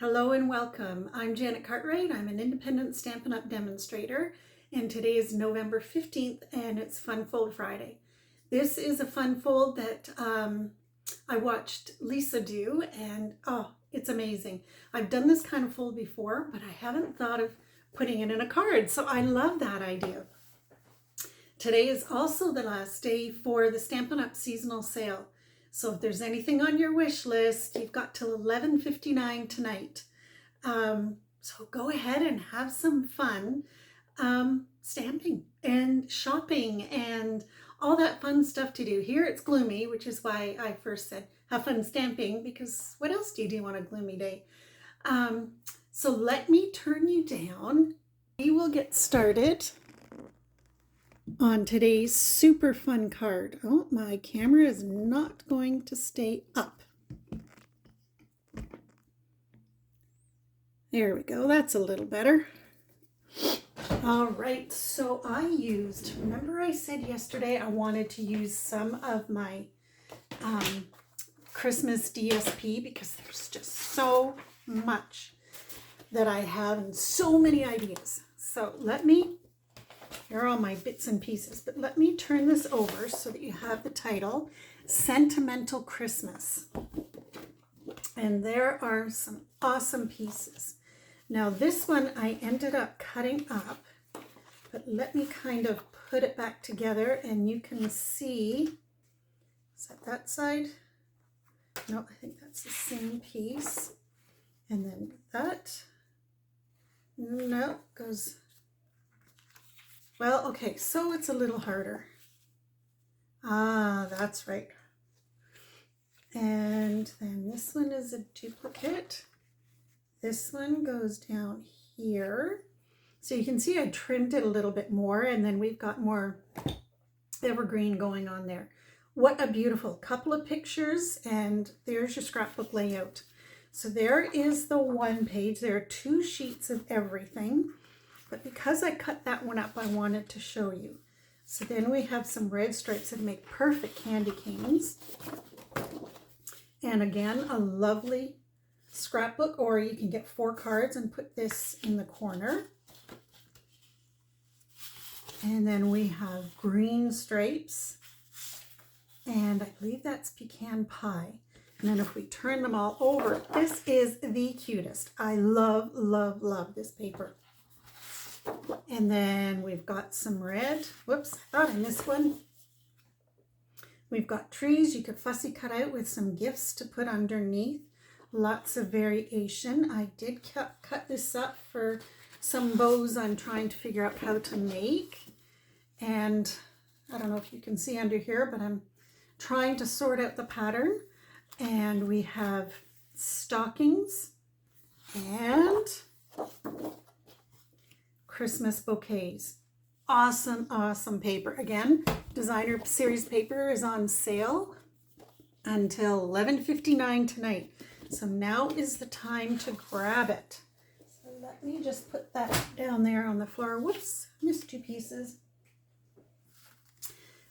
Hello and welcome. I'm Janet Cartwright. I'm an independent Stampin' Up! Demonstrator, and today is November 15th and it's Fun Fold Friday. This is a fun fold that I watched Lisa do, and it's amazing. I've done this kind of fold before, but I haven't thought of putting it in a card, so I love that idea. Today is also the last day for the Stampin' Up! Seasonal sale. So if there's anything on your wish list, you've got till 11:59 tonight. So go ahead and have some fun stamping and shopping and all that fun stuff to do. Here it's gloomy, which is why I first said have fun stamping, because what else do you do on a gloomy day? So let me turn you down. We will get started on today's super fun card. Oh, my camera is not going to stay up. There we go. That's a little better. All right. So remember I said yesterday I wanted to use some of my Christmas DSP because there's just so much that I have and so many ideas. So here are all my bits and pieces, but let me turn this over so that you have the title, Sentimental Christmas. And there are some awesome pieces. Now this one I ended up cutting up, but let me kind of put it back together and you can see, is that side? No, I think that's the same piece. And then that, no, goes, well, okay, so it's a little harder. Ah, that's right. And then this one is a duplicate. This one goes down here. So you can see I trimmed it a little bit more, and then we've got more evergreen going on there. What a beautiful couple of pictures, and there's your scrapbook layout. So there is the one page. There are 2 sheets of everything. But because I cut that one up, I wanted to show you. So then we have some red stripes that make perfect candy canes. And again, a lovely scrapbook, or you can get 4 cards and put this in the corner. And then we have green stripes. And I believe that's pecan pie. And then if we turn them all over, this is the cutest. I love, love, love this paper. And then we've got some red. Whoops, I thought I missed one. We've got trees you could fussy cut out with some gifts to put underneath. Lots of variation. I did cut this up for some bows I'm trying to figure out how to make. And I don't know if you can see under here, but I'm trying to sort out the pattern. And we have stockings and Christmas bouquets. Awesome, awesome paper. Again, designer series paper is on sale until 11:59 tonight. So now is the time to grab it. So let me just put that down there on the floor. Whoops, missed 2 pieces.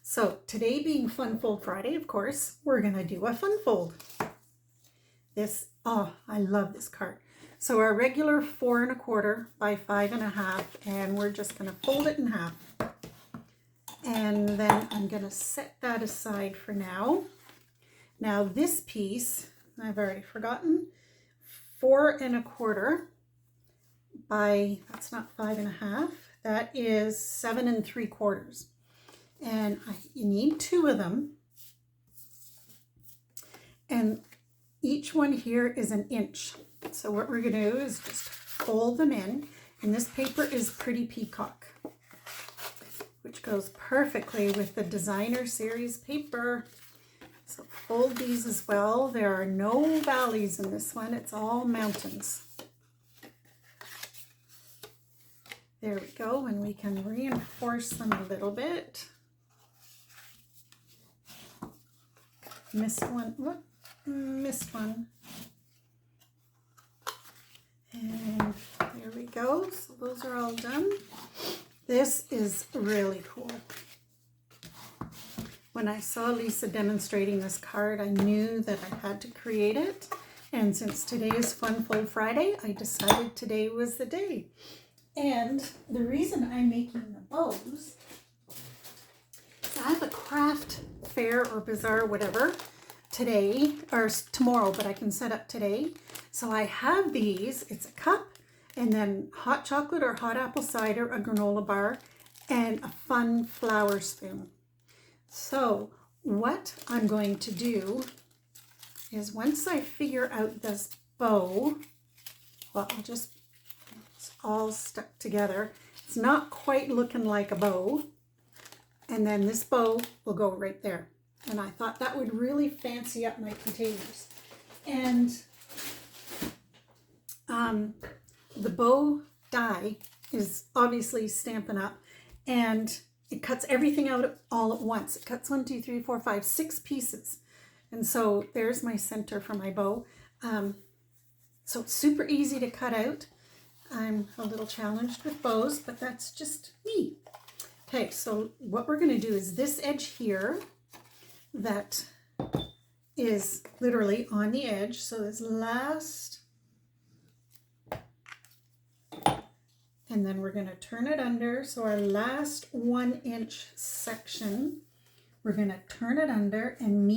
So today being Fun Fold Friday, of course, we're gonna do a fun fold. I love this card. So our regular 4 1/4 by 5 1/2, and we're just going to fold it in half. And then I'm going to set that aside for now. Now this piece, I've already forgotten, 4 1/4 by, that's not 5 1/2, that is 7 3/4. And you need 2 of them. And each one here is 1 inch. So what we're going to do is just fold them in. And this paper is Pretty Peacock, which goes perfectly with the designer series paper. So fold these as well. There are no valleys in this one. It's all mountains. There we go. And we can reinforce them a little bit. Missed one. Whoop, missed one. And there we go. So those are all done. This is really cool. When I saw Lisa demonstrating this card, I knew that I had to create it. And since today is Fun Fold Friday, I decided today was the day. And the reason I'm making the bows is I have a craft fair or bazaar, whatever, today or tomorrow, but I can set up today. So I have these. It's a cup and then hot chocolate or hot apple cider, a granola bar, and a fun flower spoon. So what I'm going to do is once I figure out this bow, well, it's all stuck together. It's not quite looking like a bow. And then this bow will go right there. And I thought that would really fancy up my containers. And the bow die is obviously Stampin' Up! And it cuts everything out all at once. It cuts 1, 2, 3, 4, 5, 6 pieces. And so there's my center for my bow. So it's super easy to cut out. I'm a little challenged with bows, but that's just me. Okay, so what we're going to do is this edge here that is literally on the edge. So this last, and then we're going to turn it under. So our last 1 inch section, we're going to turn it under and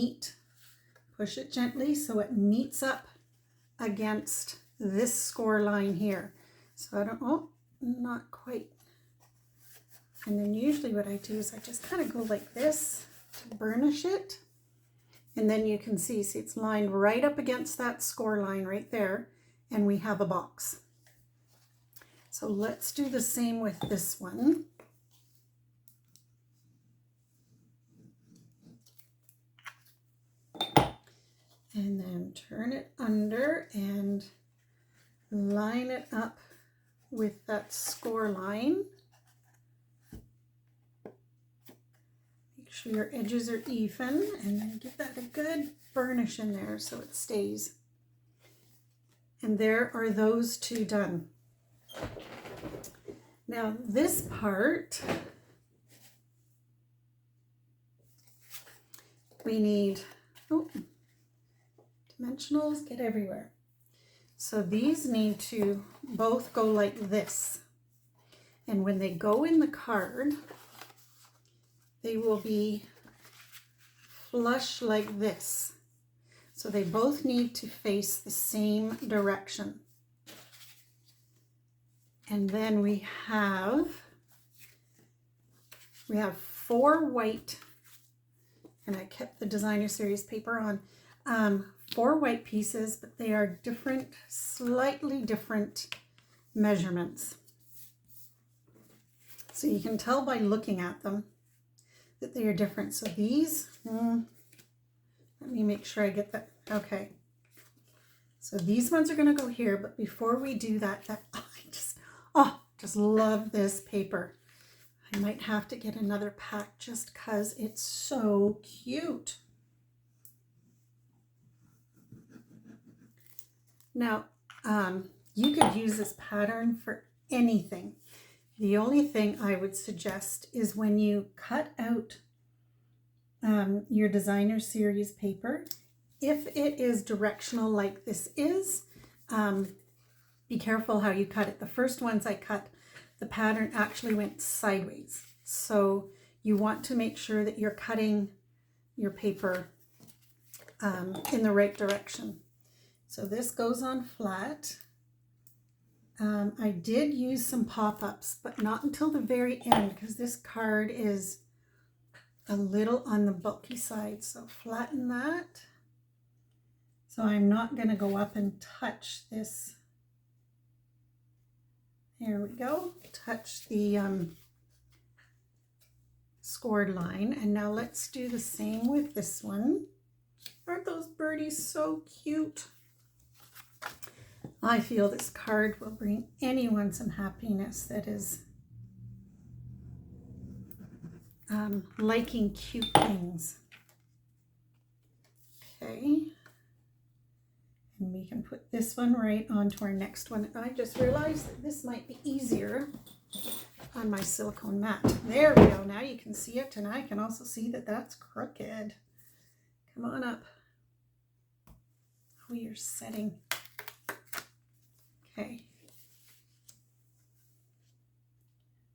push it gently so it meets up against this score line here. So I don't, oh, not quite. And then usually what I do is I just kind of go like this to burnish it. And then you can see it's lined right up against that score line right there. And we have a box. So let's do the same with this one. And then turn it under and line it up with that score line. Make sure your edges are even and then give that a good burnish in there so it stays. And there are those two done. Now this part, we need, dimensionals get everywhere. So these need to both go like this. And when they go in the card, they will be flush like this. So they both need to face the same direction. And then we have 4 white, and I kept the designer series paper on, 4 white pieces, but they are different, slightly different measurements. So you can tell by looking at them that they are different. So these, let me make sure I get that. Okay. So these ones are going to go here, but before we do that, I just love this paper. I might have to get another pack just because it's so cute. Now, you could use this pattern for anything. The only thing I would suggest is when you cut out your designer series paper, if it is directional like this is, be careful how you cut it. The first ones I cut, the pattern actually went sideways. So you want to make sure that you're cutting your paper in the right direction. So this goes on flat. I did use some pop-ups, but not until the very end because this card is a little on the bulky side. So flatten that. So I'm not going to go up and touch this. There we go. Touch the scored line. And now let's do the same with this one. Aren't those birdies so cute? I feel this card will bring anyone some happiness that is liking cute things. Okay. And we can put this one right onto our next one. I just realized that this might be easier on my silicone mat. There we go. Now you can see it, and I can also see that that's crooked. Come on up. careful you're setting. Okay.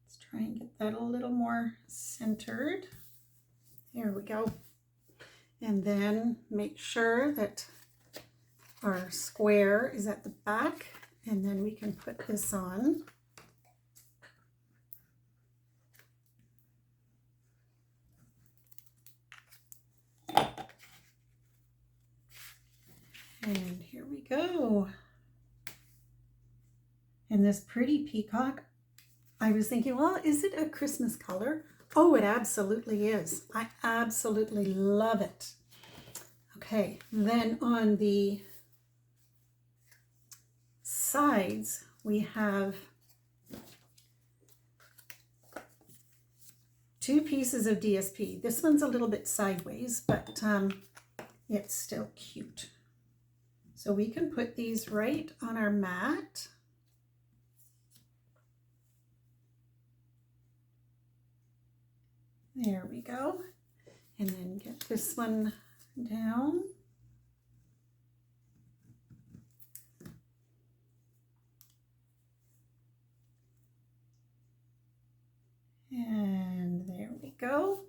Let's try and get that a little more centered. There we go. And then make sure that our square is at the back, and then we can put this on. And here we go. And this Pretty Peacock, I was thinking, well, is it a Christmas color? Oh, it absolutely is. I absolutely love it. Okay, then on the sides, we have 2 pieces of DSP. This one's a little bit sideways, but it's still cute. So we can put these right on our mat. There we go. And then get this one down. And there we go.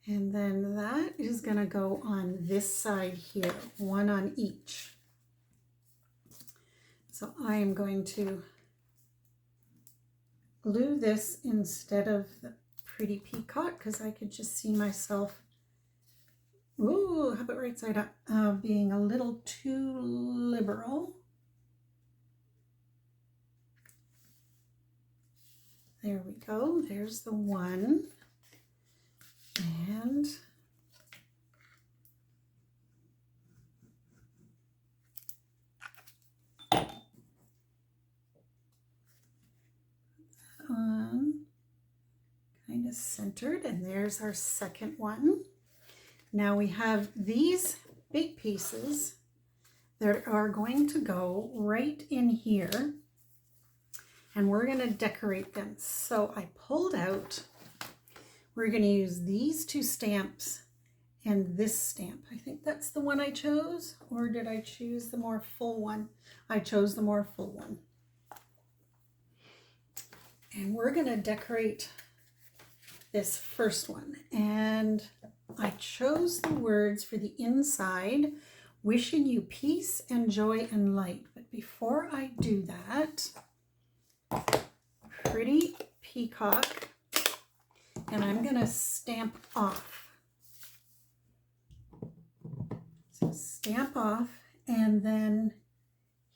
And then that is going to go on this side here, one on each. So I am going to glue this instead of the Pretty Peacock because I could just see myself, ooh, how about right side up, being a little too liberal. There we go. There's the one. And kind of centered, and there's our second one. Now we have these big pieces that are going to go right in here, and we're going to decorate them. So I pulled out, we're going to use these 2 stamps and this stamp. I think that's the one I chose, or did I choose the more full one? I chose the more full one. And we're going to decorate this first one. And I chose the words for the inside, wishing you peace and joy and light. But before I do that, Pretty Peacock, and I'm going to stamp off. So stamp off, and then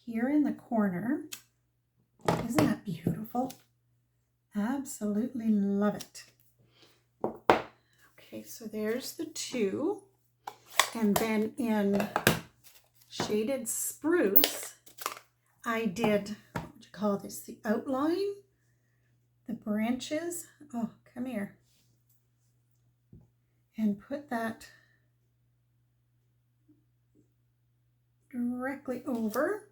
here in the corner, isn't that beautiful? Absolutely love it. Okay, so there's the 2. And then in Shaded Spruce, I did, what would you call this? The outline, the branches. Oh, come here. And put that directly over.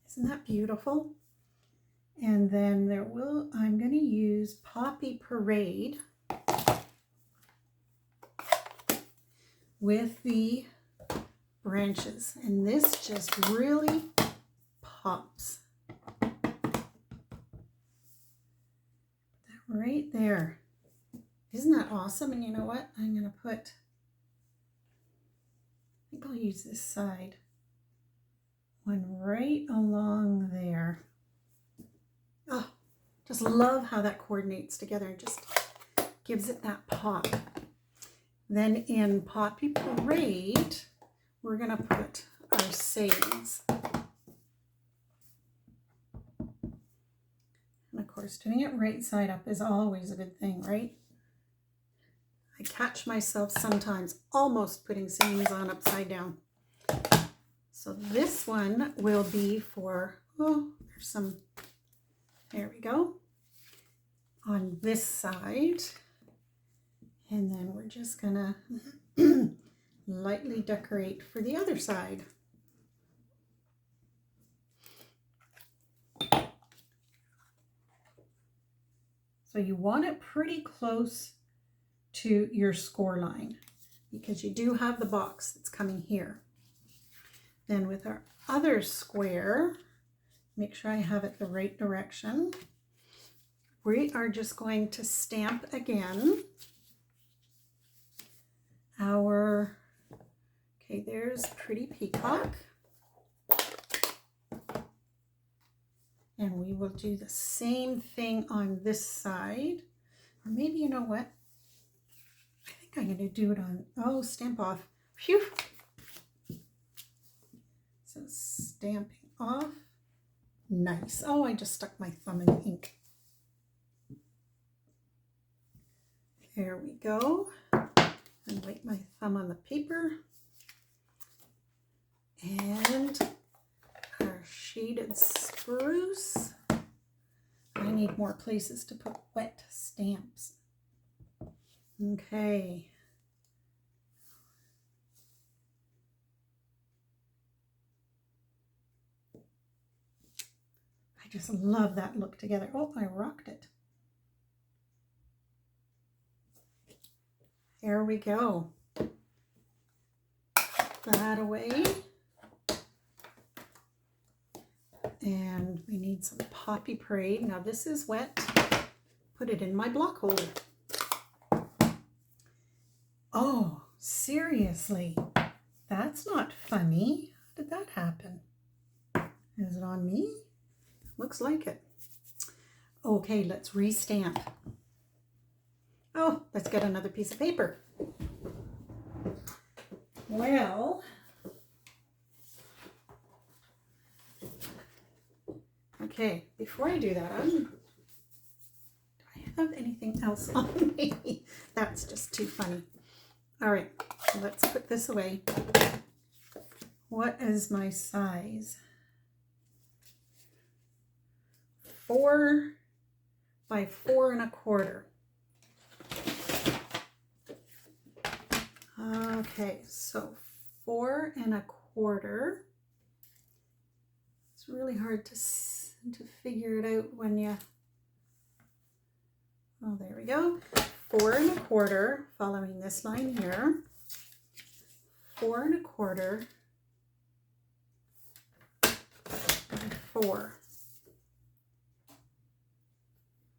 Isn't that beautiful? And then I'm going to use Poppy Parade with the branches. And this just really pops. Put that right there. Isn't that awesome? And you know what? I'm going to put, I think I'll use this side one right along there. Oh, just love how that coordinates together and just gives it that pop. Then in Poppy Parade, we're going to put our sayings. And of course, doing it right side up is always a good thing, right? I catch myself sometimes almost putting sayings on upside down. So this one will be for, oh, there's some, there we go, on this side. And then we're just gonna lightly decorate for the other side. So you want it pretty close to your score line. because you do have the box that's coming here. Then with our other square, make sure I have it the right direction. We are just going to stamp again our, okay, there's Pretty Peacock. And we will do the same thing on this side. Or maybe, you know what? I think I'm going to do it on, oh, stamp off. Phew. So stamping off. Nice. Oh, I just stuck my thumb in the ink. There we go. And wipe my thumb on the paper. And our shaded spruce. I need more places to put wet stamps. Okay. I just love that look together. Oh, I rocked it. There we go. Put that away. And we need some Poppy Parade. Now this is wet. Put it in my block holder. Oh, seriously? That's not funny. How did that happen? Is it on me? Looks like it. Okay, let's restamp. Oh, let's get another piece of paper. Well, okay, before I do that, do I have anything else on me? That's just too funny. All right, let's put this away. What is my size? 4 by 4 1/4. Okay, so 4 1/4. It's really hard to figure it out when you, oh, there we go. 4 1/4, following this line here. 4 1/4 by 4.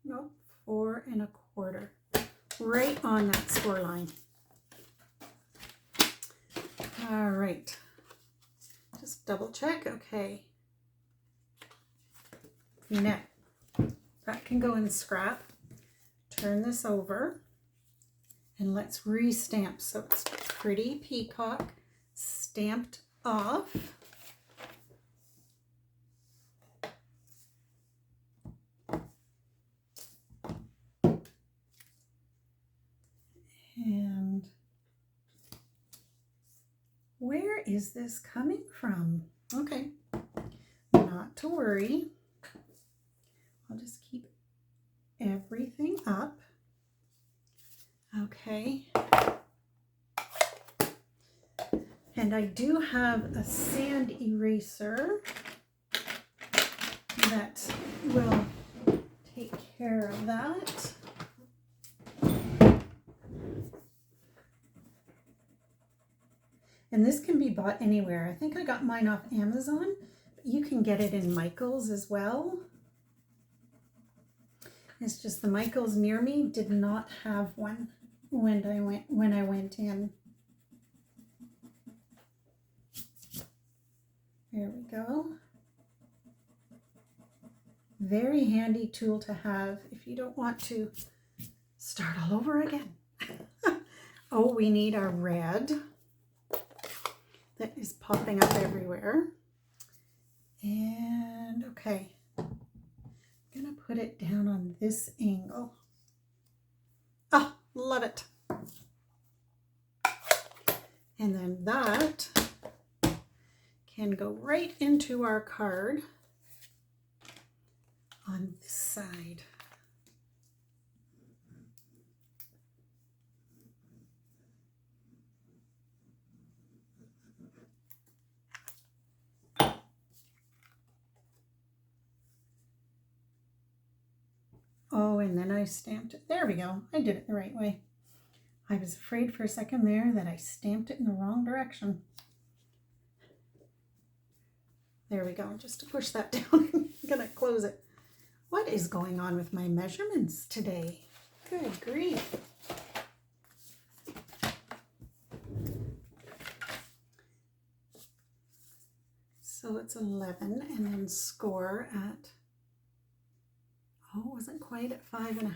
Nope, 4 1/4. Right on that score line. All right, just double check. Okay. Now, that can go in scrap. Turn this over and let's restamp. So it's Pretty Peacock stamped off. And where is this coming from? Okay, not to worry. I'll just keep everything up. Okay. And I do have a sand eraser that will take care of that. And this can be bought anywhere. I think I got mine off Amazon, but you can get it in Michael's as well. It's just the Michael's near me did not have one when I went in. There we go. Very handy tool to have if you don't want to start all over again. Oh, we need our red that is popping up everywhere. And okay, I'm gonna put it down on this angle. Oh, love it. And then that can go right into our card on this side. Oh, and then I stamped it. There we go. I did it the right way. I was afraid for a second there that I stamped it in the wrong direction. There we go, just to push that down. I'm gonna close it. What is going on with my measurements today? Good grief. So it's 11 and then score at, oh, wasn't quite at 5.5.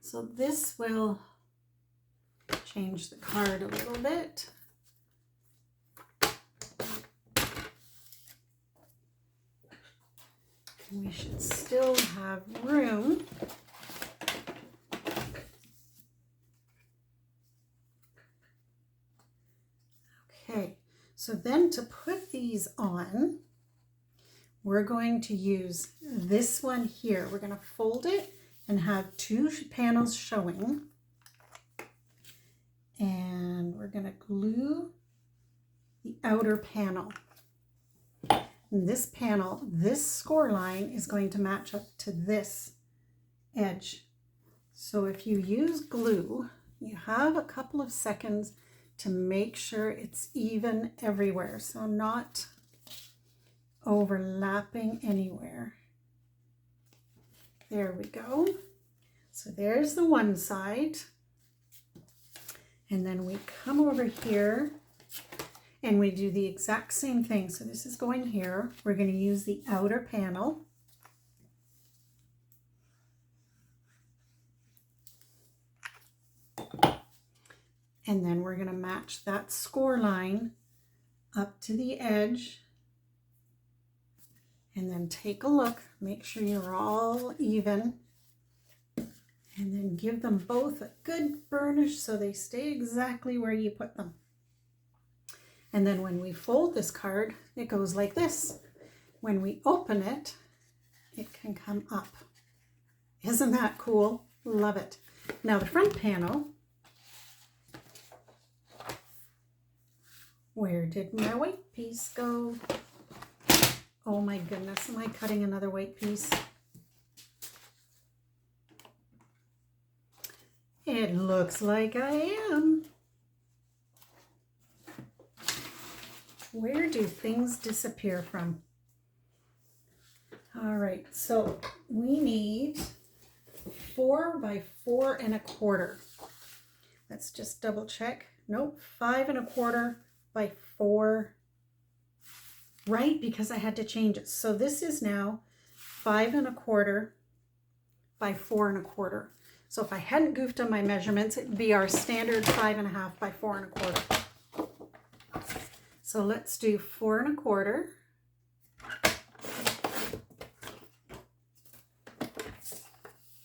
So this will change the card a little bit. We should still have room. Okay, so then to put these on, we're going to use this one here. We're going to fold it and have 2 panels showing. And we're going to glue the outer panel. And this panel, this score line is going to match up to this edge. So if you use glue, you have a couple of seconds to make sure it's even everywhere. So not overlapping anywhere. There we go. So there's the one side. And then we come over here and we do the exact same thing. So this is going here. We're going to use the outer panel. And then we're going to match that score line up to the edge. And then take a look, make sure you're all even. And then give them both a good burnish so they stay exactly where you put them. And then when we fold this card, it goes like this. When we open it, it can come up. Isn't that cool? Love it. Now the front panel, where did my white piece go? Oh my goodness, am I cutting another white piece? It looks like I am. Where do things disappear from? All right, so we need 4 by 4 1/4. Let's just double check. Nope, 5 1/4 by 4. Right, because I had to change it. So this is now 5 1/4 by 4 1/4. So if I hadn't goofed on my measurements, it'd be our standard 5.5 by 4 1/4. So let's do 4 1/4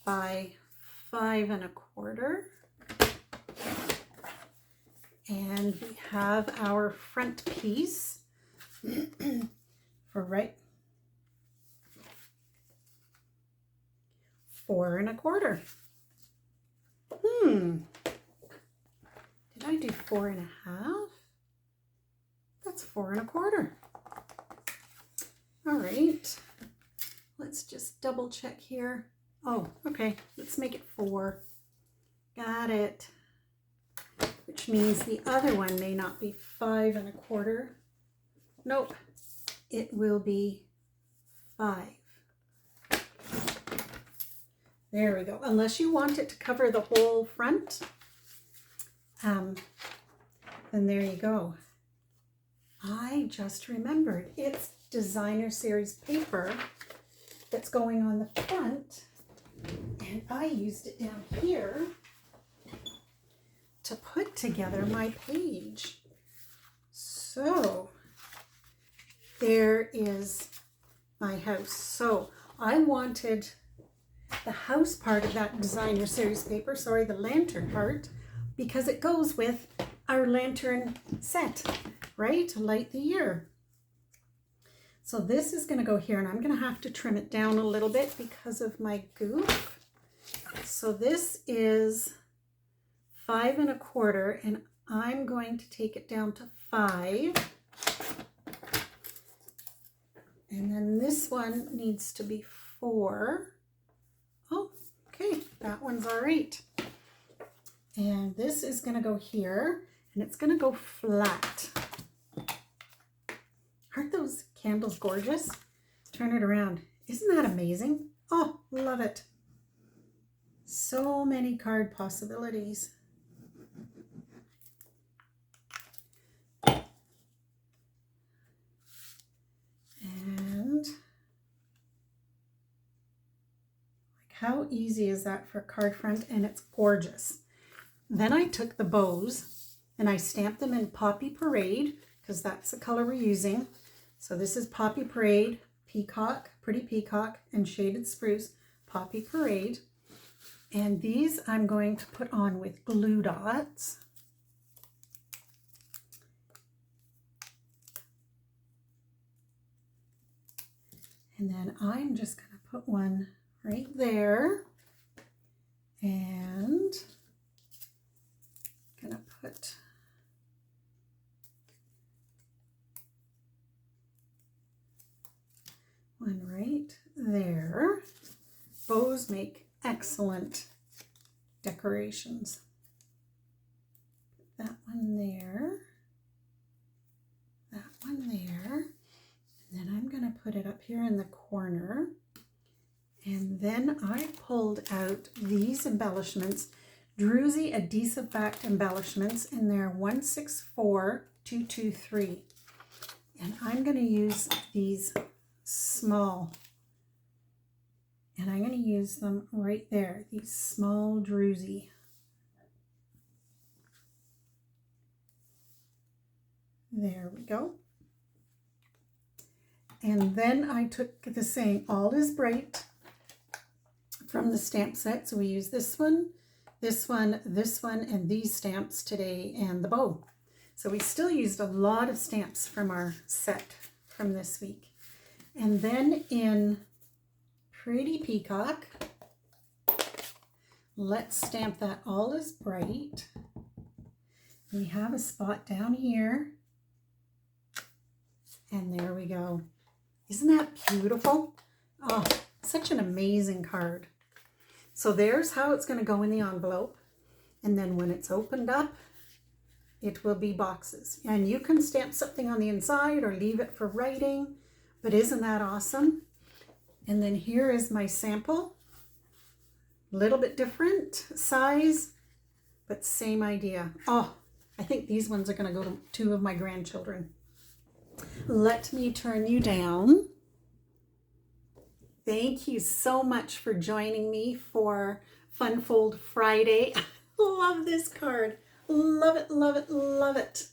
by 5 1/4. And we have our front piece for right 4 1/4. Did I do 4 1/2? That's 4 1/4. All right, let's just double check here. Oh, okay, let's make it 4. Got it. Which means the other one may not be 5 1/4. Nope, it will be 5. There we go. Unless you want it to cover the whole front, then there you go. I just remembered it's designer series paper that's going on the front, and I used it down here to put together my page. So there is my house. So I wanted the house part of that designer series paper, sorry, the lantern part, because it goes with our lantern set, right, to light the year. So this is going to go here, and I'm going to have to trim it down a little bit because of my goof. So this is 5 1/4, and I'm going to take it down to 5. And then this one needs to be 4. Oh, okay, that one's all right. And this is going to go here, and it's going to go flat. Aren't those candles gorgeous? Turn it around. Isn't that amazing? Oh, love it. So many card possibilities. And how easy is that for a card front? And it's gorgeous. Then I took the bows and I stamped them in Poppy Parade because that's the color we're using. So this is Poppy Parade, Peacock, Pretty Peacock, and Shaded Spruce, Poppy Parade. And these I'm going to put on with glue dots. And then I'm just going to put one right there. And I'm going to put one right there. Bows make excellent decorations. Put that one there. That one there. And then I'm going to put it up here in the corner. And then I pulled out these embellishments, Druzy adhesive backed embellishments, in their 164223. And I'm going to use these small, and I'm going to use them right there, these small Druzy. There we go. And then I took the saying all is bright from the stamp set. So we use this one, this one, this one, and these stamps today, and the bow. So we still used a lot of stamps from our set from this week. And then in Pretty Peacock, let's stamp that all is bright. We have a spot down here. And there we go. Isn't that beautiful? Oh, such an amazing card. So there's how it's going to go in the envelope. And then when it's opened up, it will be boxes. And you can stamp something on the inside or leave it for writing. But isn't that awesome? And then here is my sample. A little bit different size, but same idea. Oh, I think these ones are going to go to 2 of my grandchildren. Let me turn you down. Thank you so much for joining me for Fun Fold Friday. Love this card. Love it, love it, love it.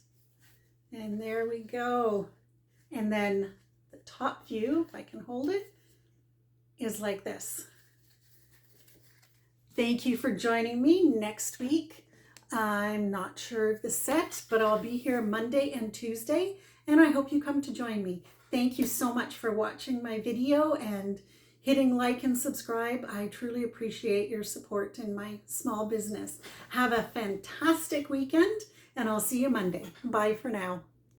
And there we go. And then the top view, if I can hold it, is like this. Thank you for joining me next week. I'm not sure of the set, but I'll be here Monday and Tuesday, and I hope you come to join me. Thank you so much for watching my video and hitting like and subscribe. I truly appreciate your support in my small business. Have a fantastic weekend, and I'll see you Monday. Bye for now.